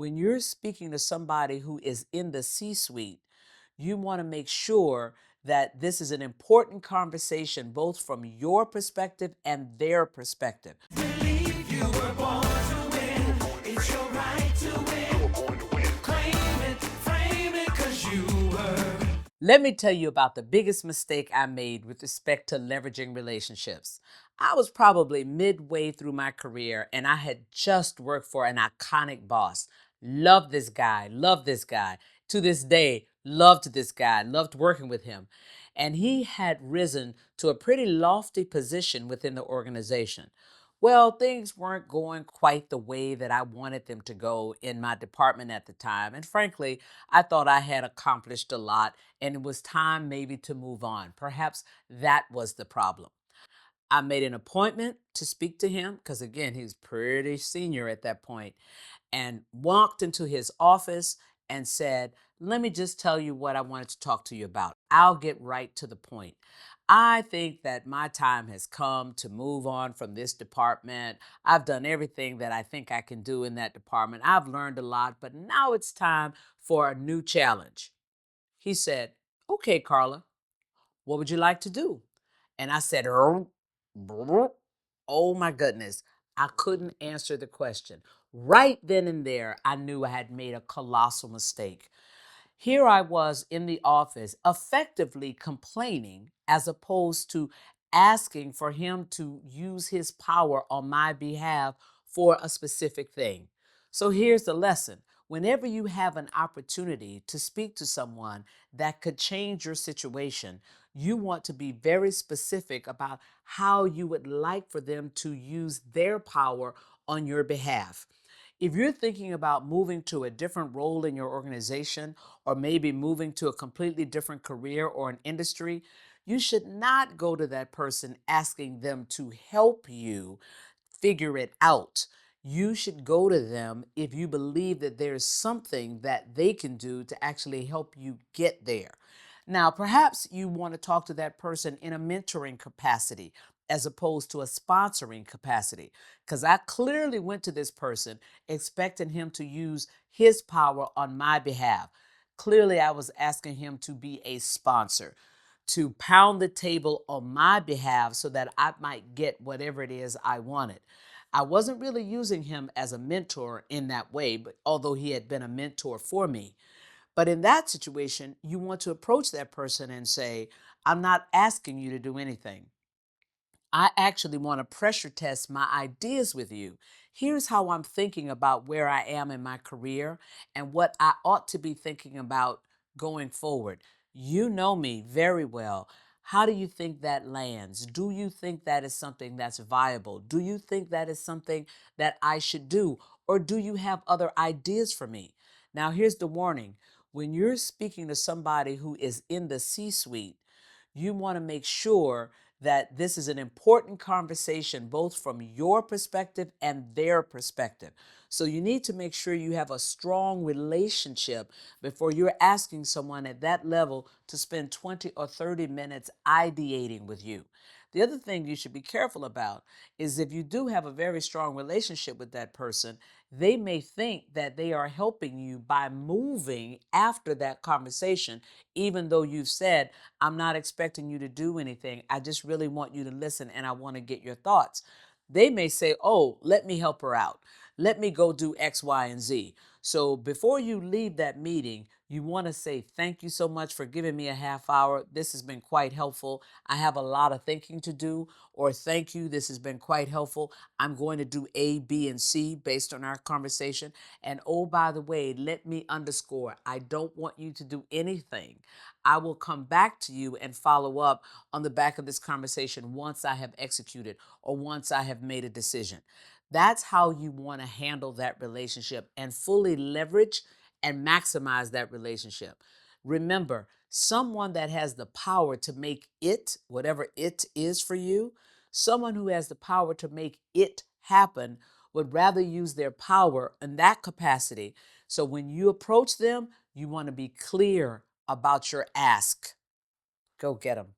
when you're speaking to somebody who is in the C-suite, you want to make sure that this is an important conversation, both from your perspective and their perspective. Believe you were born to win. It's your right to win. Claim it, frame it, 'cause you were. Let me tell you about the biggest mistake I made with respect to leveraging relationships. I was probably midway through my career and I had just worked for an iconic boss. Loved this guy, loved this guy. To this day, loved this guy, loved working with him. And he had risen to a pretty lofty position within the organization. Well, things weren't going quite the way that I wanted them to go in my department at the time. And frankly, I thought I had accomplished a lot and it was time maybe to move on. Perhaps that was the problem. I made an appointment to speak to him because, again, he was pretty senior at that point, and walked into his office and said, "Let me just tell you what I wanted to talk to you about. I'll get right to the point. I think that my time has come to move on from this department. I've done everything that I think I can do in that department. I've learned a lot, but now it's time for a new challenge." He said, "Okay, Carla, what would you like to do?" And I said, "Oh my goodness." I couldn't answer the question. Right then and there, I knew I had made a colossal mistake. Here I was in the office, effectively complaining as opposed to asking for him to use his power on my behalf for a specific thing. So here's the lesson. Whenever you have an opportunity to speak to someone that could change your situation, you want to be very specific about how you would like for them to use their power on your behalf. If you're thinking about moving to a different role in your organization, or maybe moving to a completely different career or an industry, you should not go to that person asking them to help you figure it out. You should go to them if you believe that there's something that they can do to actually help you get there. Now, perhaps you want to talk to that person in a mentoring capacity as opposed to a sponsoring capacity. Because I clearly went to this person expecting him to use his power on my behalf. Clearly, I was asking him to be a sponsor, to pound the table on my behalf so that I might get whatever it is I wanted. I wasn't really using him as a mentor in that way, but although he had been a mentor for me. But in that situation, you want to approach that person and say, "I'm not asking you to do anything. I actually want to pressure test my ideas with you. Here's how I'm thinking about where I am in my career and what I ought to be thinking about going forward. You know me very well. How do you think that lands? Do you think that is something that's viable? Do you think that is something that I should do? Or do you have other ideas for me?" Now, here's the warning. When you're speaking to somebody who is in the C-suite, you want to make sure that this is an important conversation, both from your perspective and their perspective. So you need to make sure you have a strong relationship before you're asking someone at that level to spend 20 or 30 minutes ideating with you. The other thing you should be careful about is if you do have a very strong relationship with that person, they may think that they are helping you by moving after that conversation, even though you've said, "I'm not expecting you to do anything. I just really want you to listen and I want to get your thoughts." They may say, "Oh, let me help her out. Let me go do X, Y, and Z." So before you leave that meeting, you want to say, "Thank you so much for giving me a half hour. This has been quite helpful. I have a lot of thinking to do." Or, "Thank you. This has been quite helpful. I'm going to do A, B, and C based on our conversation. And oh, by the way, let me underscore, I don't want you to do anything. I will come back to you and follow up on the back of this conversation once I have executed or once I have made a decision." That's how you want to handle that relationship and fully leverage and maximize that relationship. Remember, someone that has the power to make it, whatever it is for you, someone who has the power to make it happen would rather use their power in that capacity. So when you approach them, you want to be clear about your ask. Go get them.